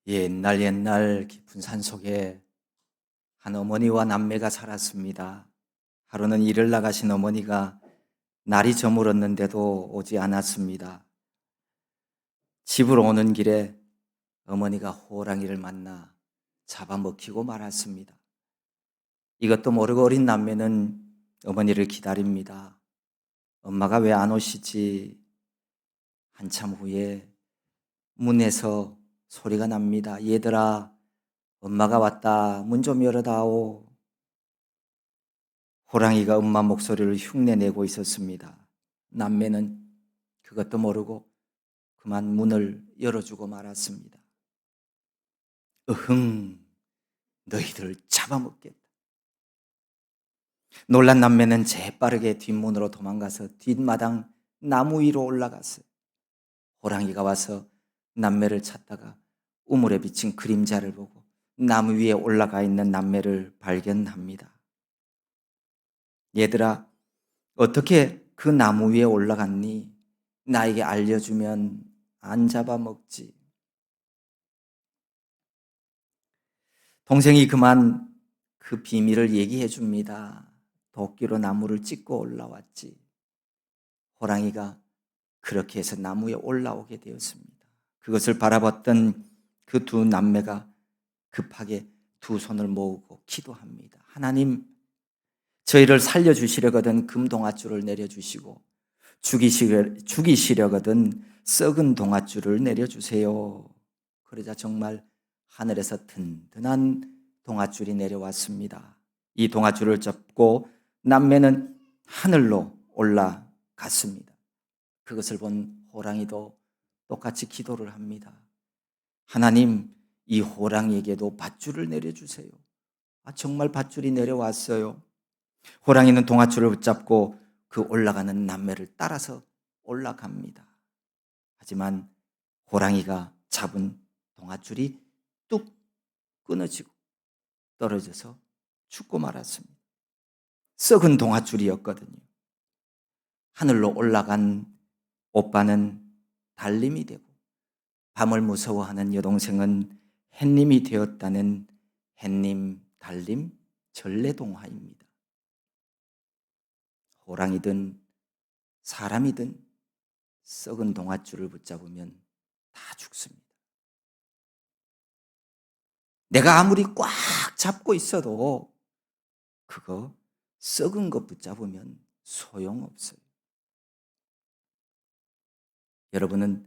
옛날 옛날 깊은 산속에 한 어머니와 남매가 살았습니다. 하루는 일을 나가신 어머니가 날이 저물었는데도 오지 않았습니다. 집으로 오는 길에 어머니가 호랑이를 만나 잡아먹히고 말았습니다. 이것도 모르고 어린 남매는 어머니를 기다립니다. 엄마가 왜 안 오시지? 한참 후에 문에서 소리가 납니다. 얘들아, 엄마가 왔다. 문 좀 열어다오. 호랑이가 엄마 목소리를 흉내내고 있었습니다. 남매는 그것도 모르고 그만 문을 열어주고 말았습니다. 으흥, 너희들 잡아먹겠다. 놀란 남매는 재빠르게 뒷문으로 도망가서 뒷마당 나무 위로 올라갔어요. 호랑이가 와서 남매를 찾다가 우물에 비친 그림자를 보고 나무 위에 올라가 있는 남매를 발견합니다. 얘들아, 어떻게 그 나무 위에 올라갔니? 나에게 알려주면 안 잡아먹지. 동생이 그만 그 비밀을 얘기해 줍니다. 도끼로 나무를 찍고 올라왔지. 호랑이가 그렇게 해서 나무에 올라오게 되었습니다. 그것을 바라봤던 그 두 남매가 급하게 두 손을 모으고 기도합니다. 하나님, 저희를 살려주시려거든 금동아줄을 내려주시고 죽이시려거든 썩은 동아줄을 내려주세요. 그러자 정말 하늘에서 든든한 동아줄이 내려왔습니다. 이 동아줄을 잡고 남매는 하늘로 올라갔습니다. 그것을 본 호랑이도 똑같이 기도를 합니다. 하나님, 이 호랑이에게도 밧줄을 내려주세요. 정말 밧줄이 내려왔어요. 호랑이는 동아줄을 붙잡고 그 올라가는 남매를 따라서 올라갑니다. 하지만 호랑이가 잡은 동아줄이 뚝 끊어지고 떨어져서 죽고 말았습니다. 썩은 동아줄이었거든요. 하늘로 올라간 오빠는 달님이 되고 밤을 무서워하는 여동생은 햇님이 되었다는 햇님, 달님, 전래동화입니다. 호랑이든 사람이든 썩은 동아줄을 붙잡으면 다 죽습니다. 내가 아무리 꽉 잡고 있어도 그거 썩은 것 붙잡으면 소용없어요. 여러분은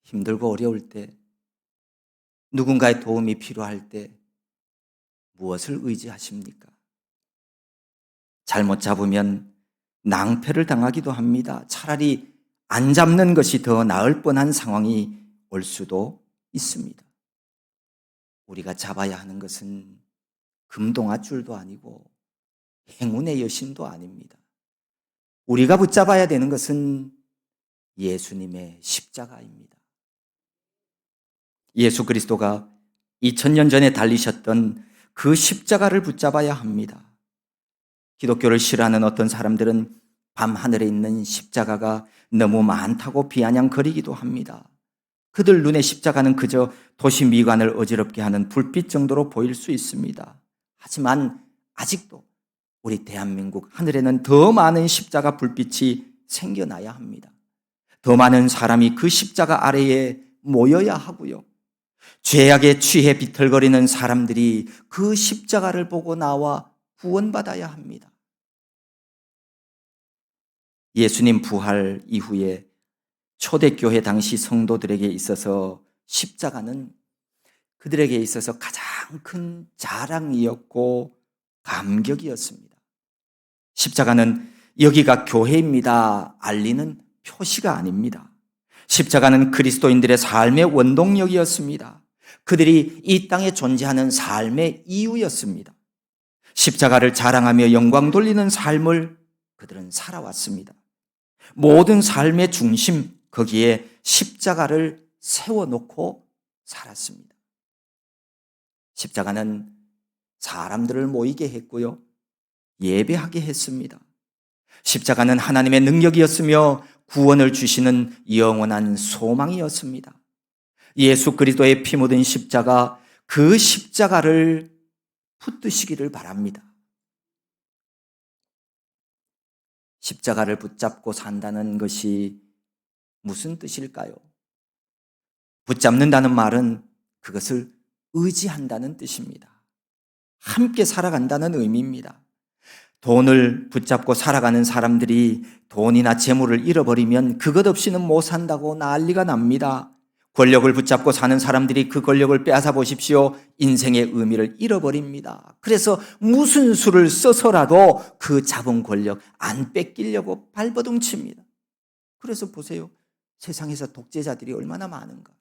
힘들고 어려울 때, 누군가의 도움이 필요할 때 무엇을 의지하십니까? 잘못 잡으면 낭패를 당하기도 합니다. 차라리 안 잡는 것이 더 나을 뻔한 상황이 올 수도 있습니다. 우리가 잡아야 하는 것은 금동아줄도 아니고 행운의 여신도 아닙니다. 우리가 붙잡아야 되는 것은 예수님의 십자가입니다. 예수 그리스도가 2000년 전에 달리셨던 그 십자가를 붙잡아야 합니다. 기독교를 싫어하는 어떤 사람들은 밤하늘에 있는 십자가가 너무 많다고 비아냥거리기도 합니다. 그들 눈에 십자가는 그저 도시 미관을 어지럽게 하는 불빛 정도로 보일 수 있습니다. 하지만 아직도 우리 대한민국 하늘에는 더 많은 십자가 불빛이 생겨나야 합니다. 더 많은 사람이 그 십자가 아래에 모여야 하고요. 죄악에 취해 비틀거리는 사람들이 그 십자가를 보고 나와 구원받아야 합니다. 예수님 부활 이후에 초대교회 당시 성도들에게 있어서 십자가는 그들에게 있어서 가장 큰 자랑이었고 감격이었습니다. 십자가는 여기가 교회입니다 알리는 표시가 아닙니다. 십자가는 그리스도인들의 삶의 원동력이었습니다. 그들이 이 땅에 존재하는 삶의 이유였습니다. 십자가를 자랑하며 영광 돌리는 삶을 그들은 살아왔습니다. 모든 삶의 중심, 거기에 십자가를 세워놓고 살았습니다. 십자가는 사람들을 모이게 했고요. 예배하게 했습니다. 십자가는 하나님의 능력이었으며 구원을 주시는 영원한 소망이었습니다. 예수 그리스도의 피 묻은 십자가, 그 십자가를 붙드시기를 바랍니다. 십자가를 붙잡고 산다는 것이 무슨 뜻일까요? 붙잡는다는 말은 그것을 의지한다는 뜻입니다. 함께 살아간다는 의미입니다. 돈을 붙잡고 살아가는 사람들이 돈이나 재물을 잃어버리면 그것 없이는 못 산다고 난리가 납니다. 권력을 붙잡고 사는 사람들이 그 권력을 빼앗아 보십시오. 인생의 의미를 잃어버립니다. 그래서 무슨 수를 써서라도 그 잡은 권력 안 뺏기려고 발버둥 칩니다. 그래서 보세요. 세상에서 독재자들이 얼마나 많은가.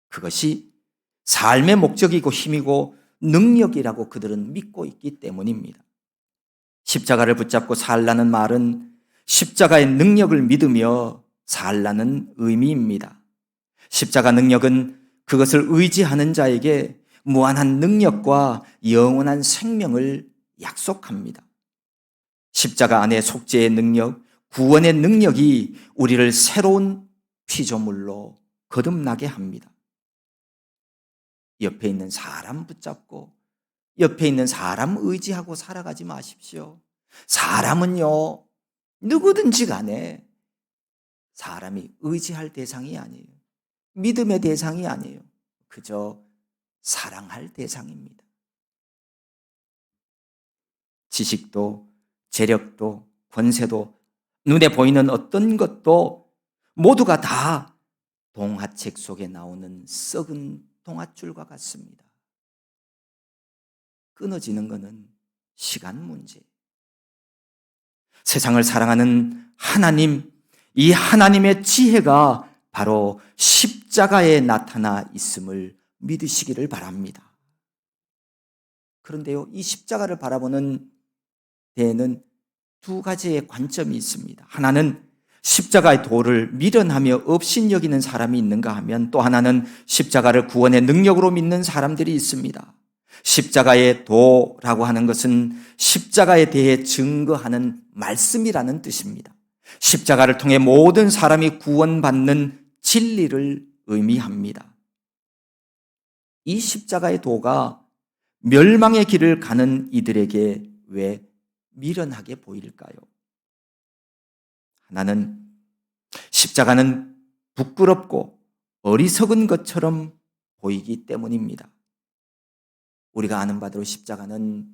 그것이 삶의 목적이고 힘이고 능력이라고 그들은 믿고 있기 때문입니다. 십자가를 붙잡고 살라는 말은 십자가의 능력을 믿으며 살라는 의미입니다. 십자가 능력은 그것을 의지하는 자에게 무한한 능력과 영원한 생명을 약속합니다. 십자가 안에 속죄의 능력, 구원의 능력이 우리를 새로운 피조물로 거듭나게 합니다. 옆에 있는 사람 붙잡고 옆에 있는 사람 의지하고 살아가지 마십시오. 사람은요, 누구든지 간에 사람이 의지할 대상이 아니에요. 믿음의 대상이 아니에요. 그저 사랑할 대상입니다. 지식도, 재력도, 권세도, 눈에 보이는 어떤 것도 모두가 다 동화책 속에 나오는 썩은 동화줄과 같습니다. 끊어지는 것은 시간 문제. 세상을 사랑하는 하나님, 이 하나님의 지혜가 바로 십자가에 나타나 있음을 믿으시기를 바랍니다. 그런데요, 이 십자가를 바라보는 데에는 두 가지의 관점이 있습니다. 하나는 십자가의 도를 미련하며 업신여기는 사람이 있는가 하면, 또 하나는 십자가를 구원의 능력으로 믿는 사람들이 있습니다. 십자가의 도라고 하는 것은 십자가에 대해 증거하는 말씀이라는 뜻입니다. 십자가를 통해 모든 사람이 구원받는 진리를 의미합니다. 이 십자가의 도가 멸망의 길을 가는 이들에게 왜 미련하게 보일까요? 하나는 십자가는 부끄럽고 어리석은 것처럼 보이기 때문입니다. 우리가 아는 바대로 십자가는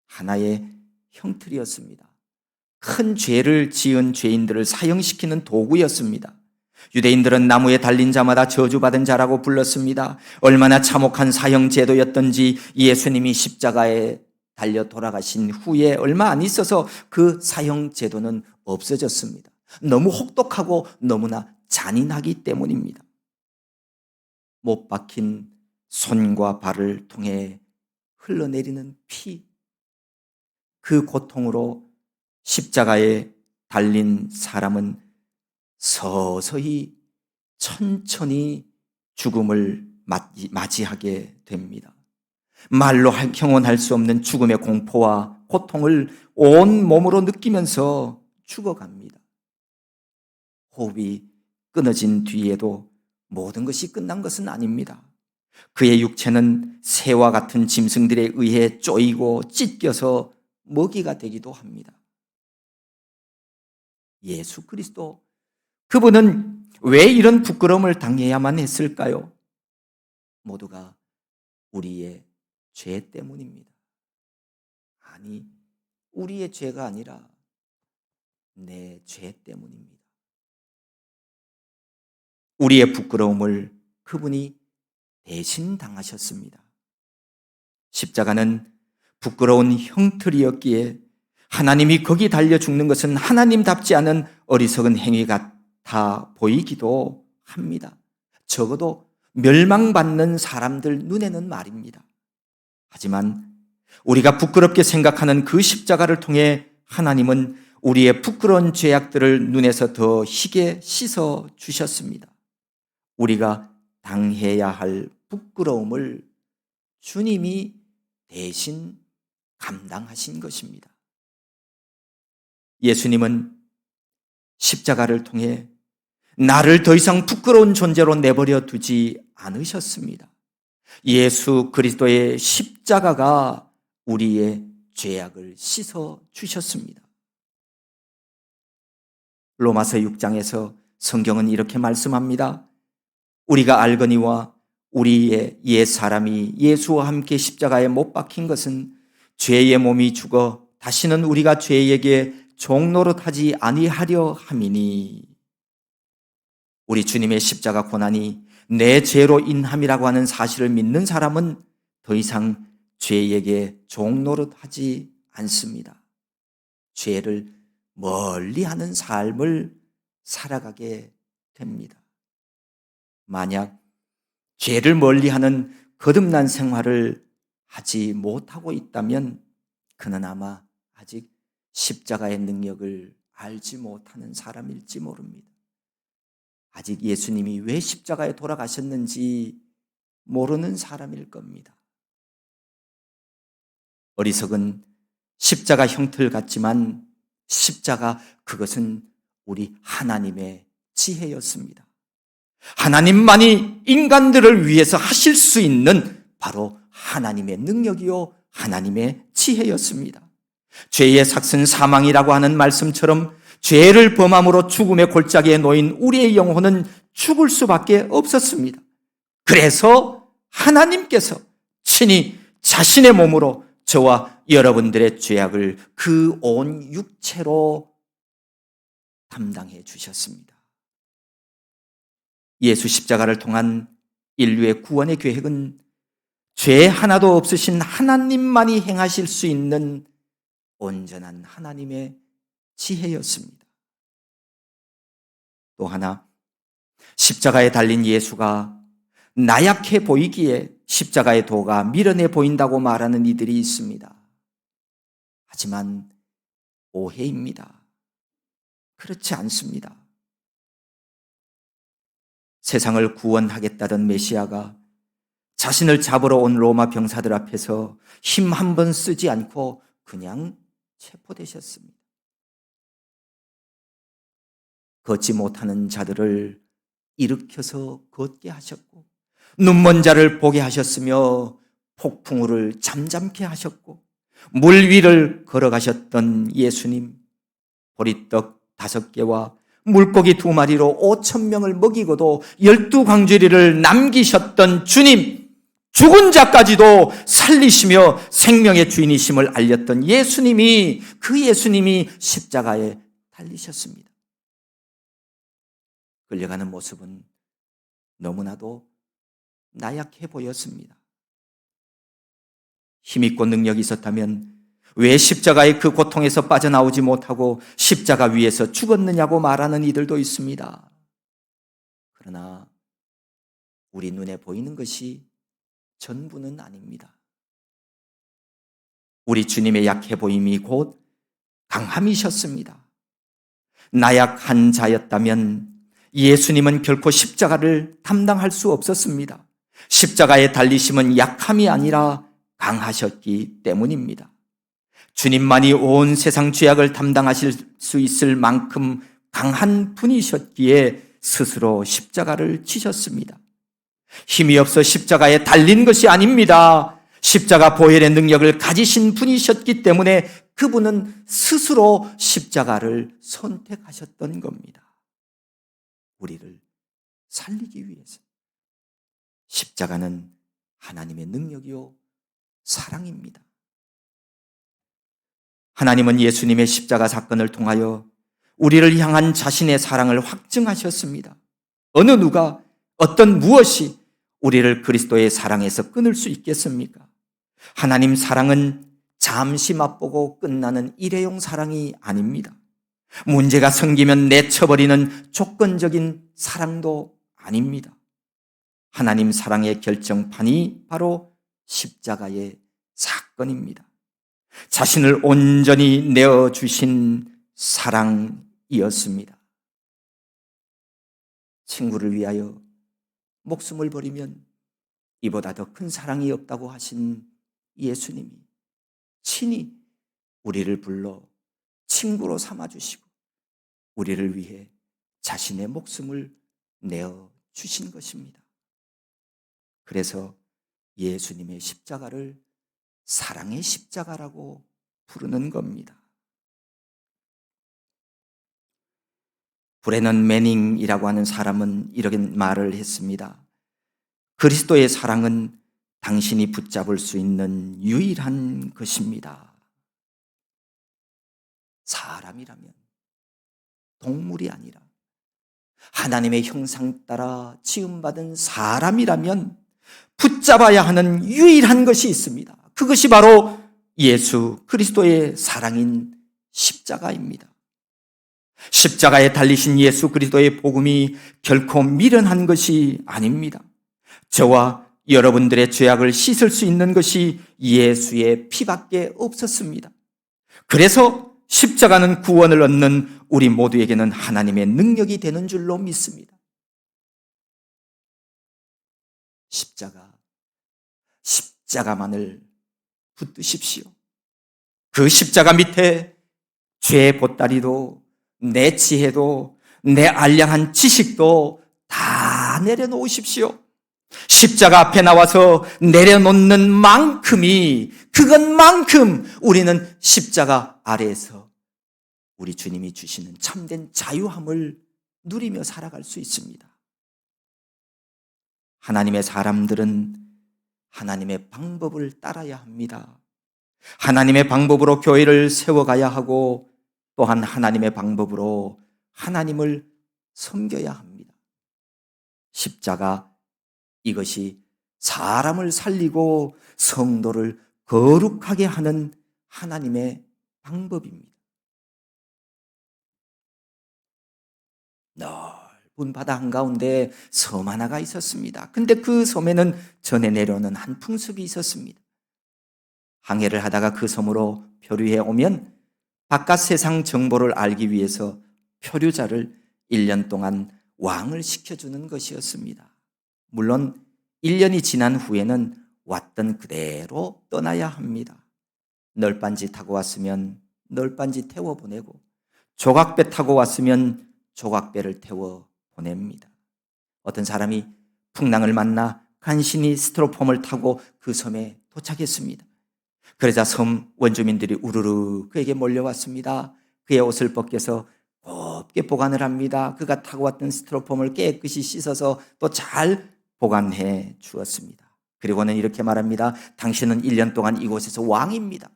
하나의 형틀이었습니다. 큰 죄를 지은 죄인들을 사형시키는 도구였습니다. 유대인들은 나무에 달린 자마다 저주받은 자라고 불렀습니다. 얼마나 참혹한 사형제도였던지 예수님이 십자가에 달려 돌아가신 후에 얼마 안 있어서 그 사형제도는 없어졌습니다. 너무 혹독하고 너무나 잔인하기 때문입니다. 못 박힌 손과 발을 통해 흘러내리는 피, 그 고통으로 십자가에 달린 사람은 서서히 천천히 죽음을 맞이하게 됩니다. 말로 형언할 수 없는 죽음의 공포와 고통을 온 몸으로 느끼면서 죽어갑니다. 호흡이 끊어진 뒤에도 모든 것이 끝난 것은 아닙니다. 그의 육체는 새와 같은 짐승들에 의해 쪼이고 찢겨서 먹이가 되기도 합니다. 예수 그리스도, 그분은 왜 이런 부끄러움을 당해야만 했을까요? 모두가 우리의 죄 때문입니다. 아니, 우리의 죄가 아니라 내 죄 때문입니다. 우리의 부끄러움을 그분이 대신 당하셨습니다. 십자가는 부끄러운 형틀이었기에 하나님이 거기 달려 죽는 것은 하나님답지 않은 어리석은 행위 같아 보이기도 합니다. 적어도 멸망받는 사람들 눈에는 말입니다. 하지만 우리가 부끄럽게 생각하는 그 십자가를 통해 하나님은 우리의 부끄러운 죄악들을 눈에서 더 희게 씻어 주셨습니다. 우리가 당해야 할 부끄러움을 주님이 대신 감당하신 것입니다. 예수님은 십자가를 통해 나를 더 이상 부끄러운 존재로 내버려 두지 않으셨습니다. 예수 그리스도의 십자가가 우리의 죄악을 씻어 주셨습니다. 로마서 6장에서 성경은 이렇게 말씀합니다. 우리가 알거니와 우리의 옛 사람이 예수와 함께 십자가에 못 박힌 것은 죄의 몸이 죽어 다시는 우리가 죄에게 종노릇하지 아니하려 함이니, 우리 주님의 십자가 고난이 내 죄로 인함이라고 하는 사실을 믿는 사람은 더 이상 죄에게 종노릇하지 않습니다. 죄를 멀리하는 삶을 살아가게 됩니다. 만약 죄를 멀리하는 거듭난 생활을 하지 못하고 있다면 그는 아마 아직 십자가의 능력을 알지 못하는 사람일지 모릅니다. 아직 예수님이 왜 십자가에 돌아가셨는지 모르는 사람일 겁니다. 어리석은 십자가 형틀 같지만 십자가, 그것은 우리 하나님의 지혜였습니다. 하나님만이 인간들을 위해서 하실 수 있는 바로 하나님의 능력이요 하나님의 지혜였습니다. 죄의 삭은 사망이라고 하는 말씀처럼 죄를 범함으로 죽음의 골짜기에 놓인 우리의 영혼은 죽을 수밖에 없었습니다. 그래서 하나님께서 친히 자신의 몸으로 저와 여러분들의 죄악을 그 온 육체로 담당해 주셨습니다. 예수 십자가를 통한 인류의 구원의 계획은 죄 하나도 없으신 하나님만이 행하실 수 있는 온전한 하나님의 지혜였습니다. 또 하나, 십자가에 달린 예수가 나약해 보이기에 십자가의 도가 미련해 보인다고 말하는 이들이 있습니다. 하지만 오해입니다. 그렇지 않습니다. 세상을 구원하겠다던 메시아가 자신을 잡으러 온 로마 병사들 앞에서 힘 한 번 쓰지 않고 그냥 체포되셨습니다. 걷지 못하는 자들을 일으켜서 걷게 하셨고, 눈먼 자를 보게 하셨으며 폭풍우를 잠잠케 하셨고, 물 위를 걸어가셨던 예수님, 보리떡 5개와 물고기 2마리로 5,000명을 먹이고도 12광주리를 남기셨던 주님, 죽은 자까지도 살리시며 생명의 주인이심을 알렸던 예수님이, 그 예수님이 십자가에 달리셨습니다. 끌려가는 모습은 너무나도 나약해 보였습니다. 힘있고 능력이 있었다면 왜 십자가의 그 고통에서 빠져나오지 못하고 십자가 위에서 죽었느냐고 말하는 이들도 있습니다. 그러나 우리 눈에 보이는 것이 전부는 아닙니다. 우리 주님의 약해 보임이 곧 강함이셨습니다. 나약한 자였다면 예수님은 결코 십자가를 담당할 수 없었습니다. 십자가에 달리심은 약함이 아니라 강하셨기 때문입니다. 주님만이 온 세상 죄악을 담당하실 수 있을 만큼 강한 분이셨기에 스스로 십자가를 지셨습니다. 힘이 없어 십자가에 달린 것이 아닙니다. 십자가 보혈의 능력을 가지신 분이셨기 때문에 그분은 스스로 십자가를 선택하셨던 겁니다. 우리를 살리기 위해서. 십자가는 하나님의 능력이요 사랑입니다. 하나님은 예수님의 십자가 사건을 통하여 우리를 향한 자신의 사랑을 확증하셨습니다. 어느 누가, 어떤 무엇이 우리를 그리스도의 사랑에서 끊을 수 있겠습니까? 하나님 사랑은 잠시 맛보고 끝나는 일회용 사랑이 아닙니다. 문제가 생기면 내쳐버리는 조건적인 사랑도 아닙니다. 하나님 사랑의 결정판이 바로 십자가의 사건입니다. 자신을 온전히 내어주신 사랑이었습니다. 친구를 위하여 목숨을 버리면 이보다 더 큰 사랑이 없다고 하신 예수님이 친히 우리를 불러 친구로 삼아주시고 우리를 위해 자신의 목숨을 내어 주신 것입니다. 그래서 예수님의 십자가를 사랑의 십자가라고 부르는 겁니다. 브레넌 매닝이라고 하는 사람은 이런 말을 했습니다. 그리스도의 사랑은 당신이 붙잡을 수 있는 유일한 것입니다. 사람이라면, 동물이 아니라 하나님의 형상 따라 지음받은 사람이라면 붙잡아야 하는 유일한 것이 있습니다. 그것이 바로 예수 그리스도의 사랑인 십자가입니다. 십자가에 달리신 예수 그리스도의 복음이 결코 미련한 것이 아닙니다. 저와 여러분들의 죄악을 씻을 수 있는 것이 예수의 피밖에 없었습니다. 그래서 십자가는 구원을 얻는 우리 모두에게는 하나님의 능력이 되는 줄로 믿습니다. 십자가만을 붙드십시오. 그 십자가 밑에 죄의 보따리도, 내 지혜도, 내 알량한 지식도 다 내려놓으십시오. 십자가 앞에 나와서 내려놓는 만큼이, 그것만큼 우리는 십자가 아래에서 우리 주님이 주시는 참된 자유함을 누리며 살아갈 수 있습니다. 하나님의 사람들은 하나님의 방법을 따라야 합니다. 하나님의 방법으로 교회를 세워가야 하고, 또한 하나님의 방법으로 하나님을 섬겨야 합니다. 십자가, 이것이 사람을 살리고 성도를 거룩하게 하는 하나님의 방법입니다. 넓은 바다 한가운데 섬 하나가 있었습니다. 근데 그 섬에는 전해 내려오는 한 풍습이 있었습니다. 항해를 하다가 그 섬으로 표류해 오면 바깥 세상 정보를 알기 위해서 표류자를 1년 동안 왕을 시켜주는 것이었습니다. 물론 1년이 지난 후에는 왔던 그대로 떠나야 합니다. 널빤지 타고 왔으면 널빤지 태워 보내고, 조각배 타고 왔으면 조각배를 태워 보냅니다. 어떤 사람이 풍랑을 만나 간신히 스티로폼을 타고 그 섬에 도착했습니다. 그러자 섬 원주민들이 우르르 그에게 몰려왔습니다. 그의 옷을 벗겨서 곱게 보관을 합니다. 그가 타고 왔던 스티로폼을 깨끗이 씻어서 또 잘 보관해 주었습니다. 그리고는 이렇게 말합니다. 당신은 1년 동안 이곳에서 왕입니다.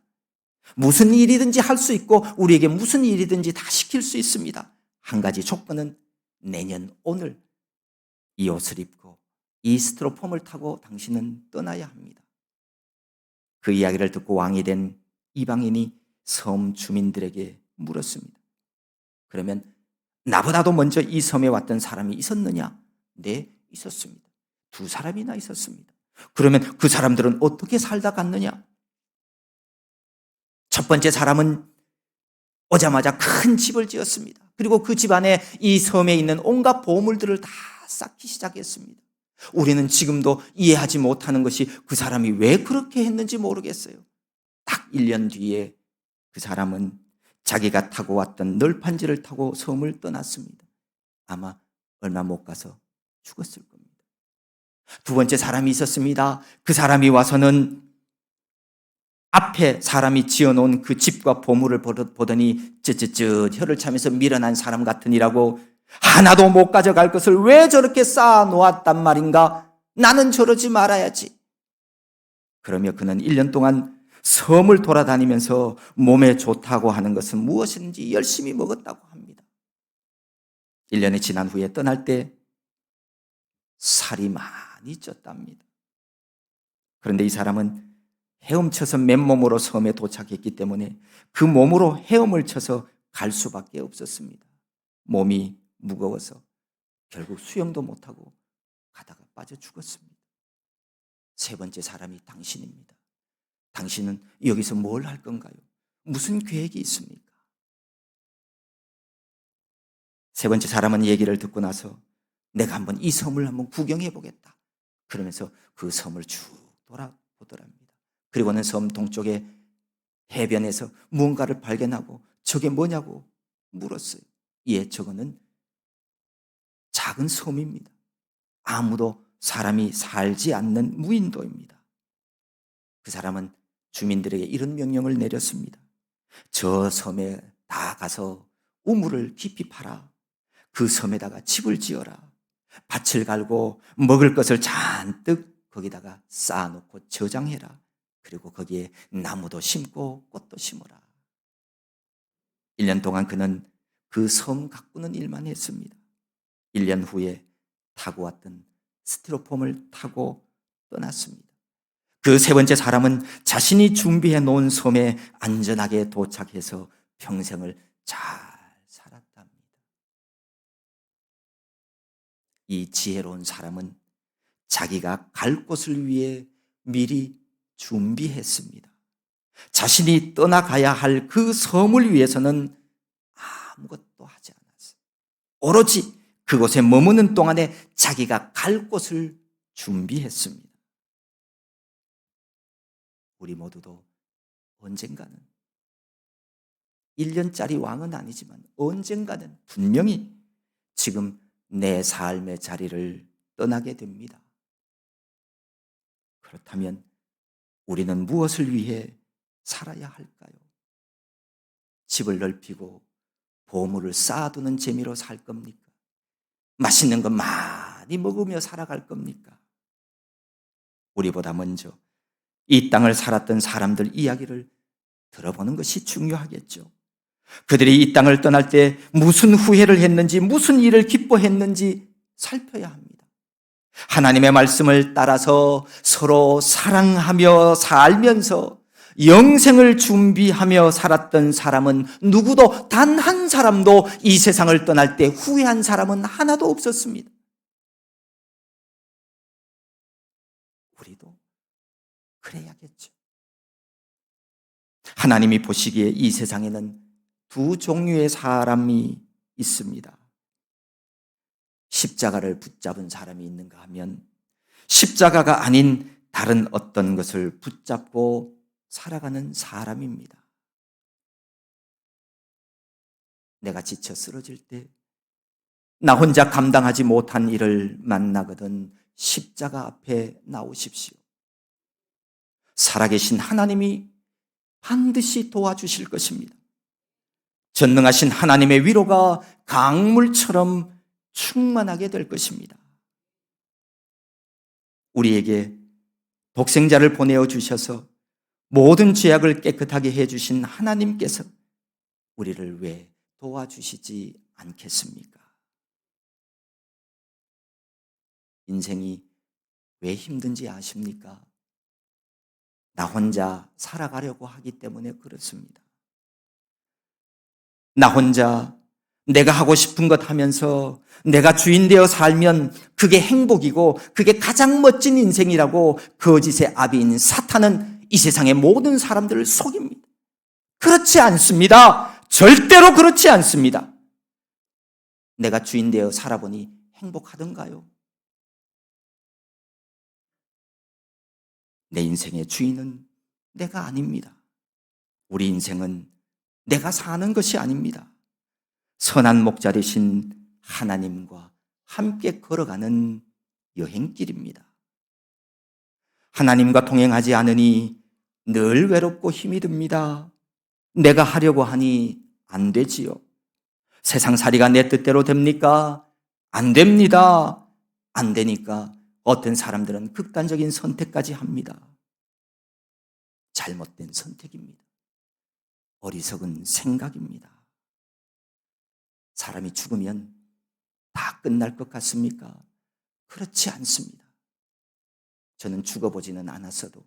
무슨 일이든지 할 수 있고 우리에게 무슨 일이든지 다 시킬 수 있습니다. 한 가지 조건은 내년 오늘 이 옷을 입고 이 스티로폼을 타고 당신은 떠나야 합니다. 그 이야기를 듣고 왕이 된 이방인이 섬 주민들에게 물었습니다. 그러면 나보다도 먼저 이 섬에 왔던 사람이 있었느냐? 네, 있었습니다. 2사람이나 있었습니다. 그러면 그 사람들은 어떻게 살다 갔느냐? 첫 번째 사람은 오자마자 큰 집을 지었습니다. 그리고 그 집 안에 이 섬에 있는 온갖 보물들을 다 쌓기 시작했습니다. 우리는 지금도 이해하지 못하는 것이 그 사람이 왜 그렇게 했는지 모르겠어요. 딱 1년 뒤에 그 사람은 자기가 타고 왔던 널판지를 타고 섬을 떠났습니다. 아마 얼마 못 가서 죽었을 겁니다. 두 번째 사람이 있었습니다. 그 사람이 와서는 앞에 사람이 지어놓은 그 집과 보물을 보더니 쯧쯧쯧 혀를 차면서 미련한 사람 같으니라고, 하나도 못 가져갈 것을 왜 저렇게 쌓아놓았단 말인가? 나는 저러지 말아야지. 그러며 그는 1년 동안 섬을 돌아다니면서 몸에 좋다고 하는 것은 무엇인지 열심히 먹었다고 합니다. 1년이 지난 후에 떠날 때 살이 많이 쪘답니다. 그런데 이 사람은 헤엄쳐서 맨몸으로 섬에 도착했기 때문에 그 몸으로 헤엄을 쳐서 갈 수밖에 없었습니다. 몸이 무거워서 결국 수영도 못하고 가다가 빠져 죽었습니다. 세 번째 사람이 당신입니다. 당신은 여기서 뭘 할 건가요? 무슨 계획이 있습니까? 세 번째 사람은 얘기를 듣고 나서 내가 한번 이 섬을 한번 구경해 보겠다. 그러면서 그 섬을 쭉 돌아보더랍니다. 그리고는 섬 동쪽에 해변에서 무언가를 발견하고 저게 뭐냐고 물었어요. 예, 저거는 작은 섬입니다. 아무도 사람이 살지 않는 무인도입니다. 그 사람은 주민들에게 이런 명령을 내렸습니다. 저 섬에 다 가서 우물을 깊이 파라. 그 섬에다가 집을 지어라. 밭을 갈고 먹을 것을 잔뜩 거기다가 쌓아놓고 저장해라. 그리고 거기에 나무도 심고 꽃도 심어라. 1년 동안 그는 그 섬 가꾸는 일만 했습니다. 1년 후에 타고 왔던 스티로폼을 타고 떠났습니다. 그 세 번째 사람은 자신이 준비해 놓은 섬에 안전하게 도착해서 평생을 잘 살았답니다. 이 지혜로운 사람은 자기가 갈 곳을 위해 미리 준비했습니다. 자신이 떠나가야 할 그 섬을 위해서는 아무것도 하지 않았어요. 오로지 그곳에 머무는 동안에 자기가 갈 곳을 준비했습니다. 우리 모두도 언젠가는 1년짜리 왕은 아니지만 언젠가는 분명히 지금 내 삶의 자리를 떠나게 됩니다. 그렇다면 우리는 무엇을 위해 살아야 할까요? 집을 넓히고 보물을 쌓아두는 재미로 살 겁니까? 맛있는 거 많이 먹으며 살아갈 겁니까? 우리보다 먼저 이 땅을 살았던 사람들 이야기를 들어보는 것이 중요하겠죠. 그들이 이 땅을 떠날 때 무슨 후회를 했는지, 무슨 일을 기뻐했는지 살펴야 합니다. 하나님의 말씀을 따라서 서로 사랑하며 살면서 영생을 준비하며 살았던 사람은 누구도 단 한 사람도 이 세상을 떠날 때 후회한 사람은 하나도 없었습니다. 우리도 그래야겠죠. 하나님이 보시기에 이 세상에는 두 종류의 사람이 있습니다. 십자가를 붙잡은 사람이 있는가 하면 십자가가 아닌 다른 어떤 것을 붙잡고 살아가는 사람입니다. 내가 지쳐 쓰러질 때 나 혼자 감당하지 못한 일을 만나거든 십자가 앞에 나오십시오. 살아계신 하나님이 반드시 도와주실 것입니다. 전능하신 하나님의 위로가 강물처럼 충만하게 될 것입니다. 우리에게 독생자를 보내어 주셔서 모든 죄악을 깨끗하게 해주신 하나님께서 우리를 왜 도와주시지 않겠습니까? 인생이 왜 힘든지 아십니까? 나 혼자 살아가려고 하기 때문에 그렇습니다. 나 혼자 내가 하고 싶은 것 하면서 내가 주인 되어 살면 그게 행복이고 그게 가장 멋진 인생이라고 거짓의 아비인 사탄은 이 세상의 모든 사람들을 속입니다. 그렇지 않습니다. 절대로 그렇지 않습니다. 내가 주인 되어 살아보니 행복하던가요? 내 인생의 주인은 내가 아닙니다. 우리 인생은 내가 사는 것이 아닙니다. 선한 목자 되신 하나님과 함께 걸어가는 여행길입니다. 하나님과 동행하지 않으니 늘 외롭고 힘이 듭니다. 내가 하려고 하니 안 되지요. 세상살이가 내 뜻대로 됩니까? 안 됩니다. 안 되니까 어떤 사람들은 극단적인 선택까지 합니다. 잘못된 선택입니다. 어리석은 생각입니다. 사람이 죽으면 다 끝날 것 같습니까? 그렇지 않습니다. 저는 죽어보지는 않았어도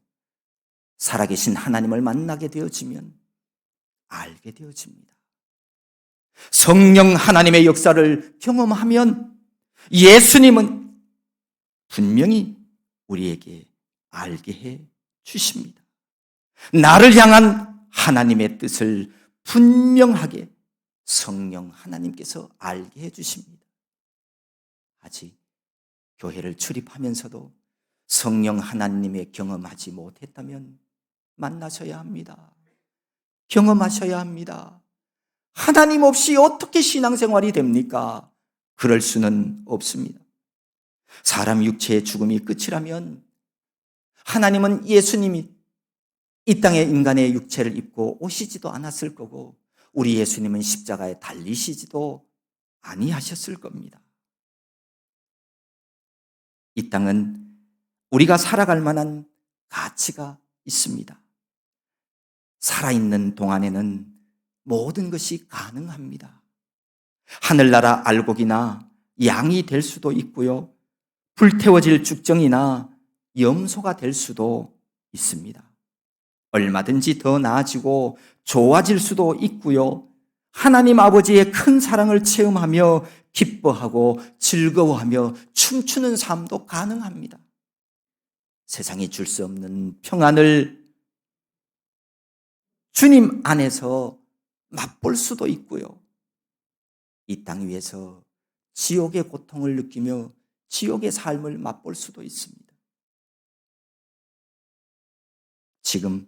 살아계신 하나님을 만나게 되어지면 알게 되어집니다. 성령 하나님의 역사를 경험하면 예수님은 분명히 우리에게 알게 해 주십니다. 나를 향한 하나님의 뜻을 분명하게 성령 하나님께서 알게 해 주십니다. 아직 교회를 출입하면서도 성령 하나님의 경험하지 못했다면 만나셔야 합니다. 경험하셔야 합니다. 하나님 없이 어떻게 신앙생활이 됩니까? 그럴 수는 없습니다. 사람 육체의 죽음이 끝이라면 하나님은 예수님이 이 땅에 인간의 육체를 입고 오시지도 않았을 거고 우리 예수님은 십자가에 달리시지도 아니하셨을 겁니다. 이 땅은 우리가 살아갈 만한 가치가 있습니다. 살아있는 동안에는 모든 것이 가능합니다. 하늘나라 알곡이나 양이 될 수도 있고요. 불태워질 죽정이나 염소가 될 수도 있습니다. 얼마든지 더 나아지고 좋아질 수도 있고요. 하나님 아버지의 큰 사랑을 체험하며 기뻐하고 즐거워하며 춤추는 삶도 가능합니다. 세상이 줄 수 없는 평안을 주님 안에서 맛볼 수도 있고요. 이 땅 위에서 지옥의 고통을 느끼며 지옥의 삶을 맛볼 수도 있습니다. 지금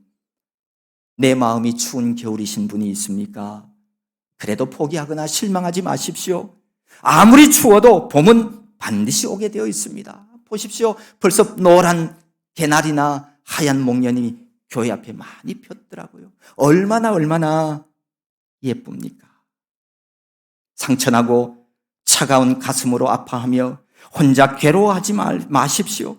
내 마음이 추운 겨울이신 분이 있습니까? 그래도 포기하거나 실망하지 마십시오. 아무리 추워도 봄은 반드시 오게 되어 있습니다. 보십시오. 벌써 노란 개나리나 하얀 목련이 교회 앞에 많이 폈더라고요. 얼마나 예쁩니까? 상처나고 차가운 가슴으로 아파하며 혼자 괴로워하지 마십시오.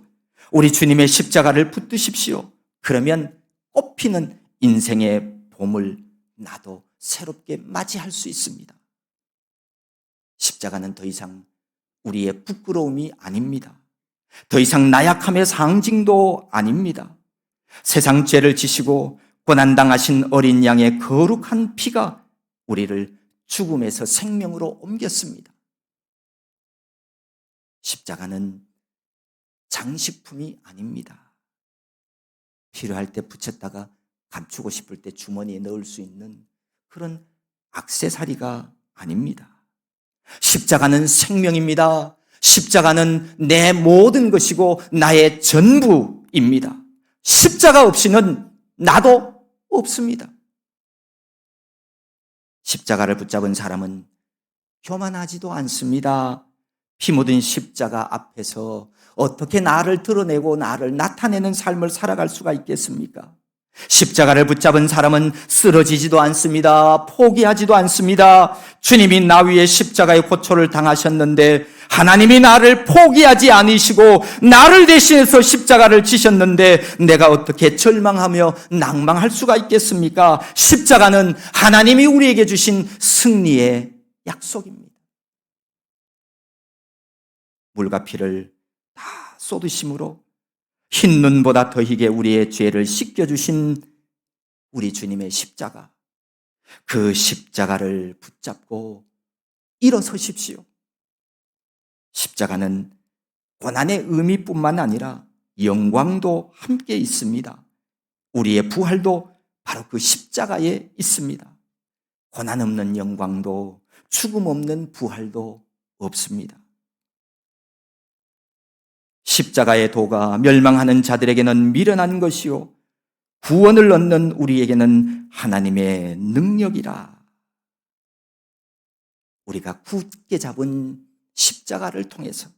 우리 주님의 십자가를 붙드십시오. 그러면 꽃피는 인생의 봄을 나도 새롭게 맞이할 수 있습니다. 십자가는 더 이상 우리의 부끄러움이 아닙니다. 더 이상 나약함의 상징도 아닙니다. 세상 죄를 지시고 고난당하신 어린 양의 거룩한 피가 우리를 죽음에서 생명으로 옮겼습니다. 십자가는 장식품이 아닙니다. 필요할 때 붙였다가 감추고 싶을 때 주머니에 넣을 수 있는 그런 액세서리가 아닙니다. 십자가는 생명입니다. 십자가는 내 모든 것이고 나의 전부입니다. 십자가 없이는 나도 없습니다. 십자가를 붙잡은 사람은 교만하지도 않습니다. 피 묻은 십자가 앞에서 어떻게 나를 드러내고 나를 나타내는 삶을 살아갈 수가 있겠습니까? 십자가를 붙잡은 사람은 쓰러지지도 않습니다. 포기하지도 않습니다. 주님이 나 위에 십자가의 고초를 당하셨는데 하나님이 나를 포기하지 않으시고 나를 대신해서 십자가를 지셨는데 내가 어떻게 절망하며 낭망할 수가 있겠습니까? 십자가는 하나님이 우리에게 주신 승리의 약속입니다. 물과 피를 다 쏟으심으로 흰 눈보다 더 희게 우리의 죄를 씻겨주신 우리 주님의 십자가, 그 십자가를 붙잡고 일어서십시오. 십자가는 고난의 의미뿐만 아니라 영광도 함께 있습니다. 우리의 부활도 바로 그 십자가에 있습니다. 고난 없는 영광도 죽음 없는 부활도 없습니다. 십자가의 도가 멸망하는 자들에게는 미련한 것이요 구원을 얻는 우리에게는 하나님의 능력이라. 우리가 굳게 잡은 십자가를 통해서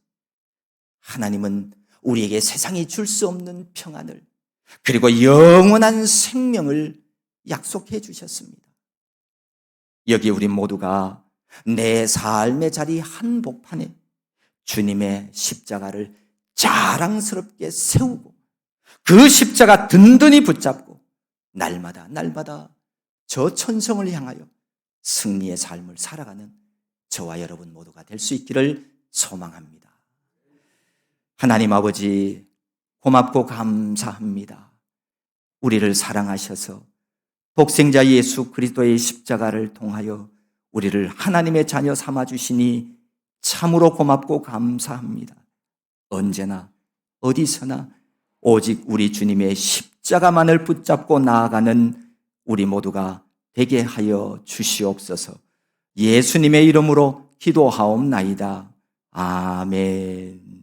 하나님은 우리에게 세상이 줄 수 없는 평안을 그리고 영원한 생명을 약속해 주셨습니다. 여기 우리 모두가 내 삶의 자리 한복판에 주님의 십자가를 자랑스럽게 세우고 그 십자가 든든히 붙잡고 날마다 저 천성을 향하여 승리의 삶을 살아가는 저와 여러분 모두가 될 수 있기를 소망합니다. 하나님 아버지 고맙고 감사합니다. 우리를 사랑하셔서 독생자 예수 그리스도의 십자가를 통하여 우리를 하나님의 자녀 삼아주시니 참으로 고맙고 감사합니다. 언제나 어디서나 오직 우리 주님의 십자가만을 붙잡고 나아가는 우리 모두가 되게 하여 주시옵소서. 예수님의 이름으로 기도하옵나이다. 아멘.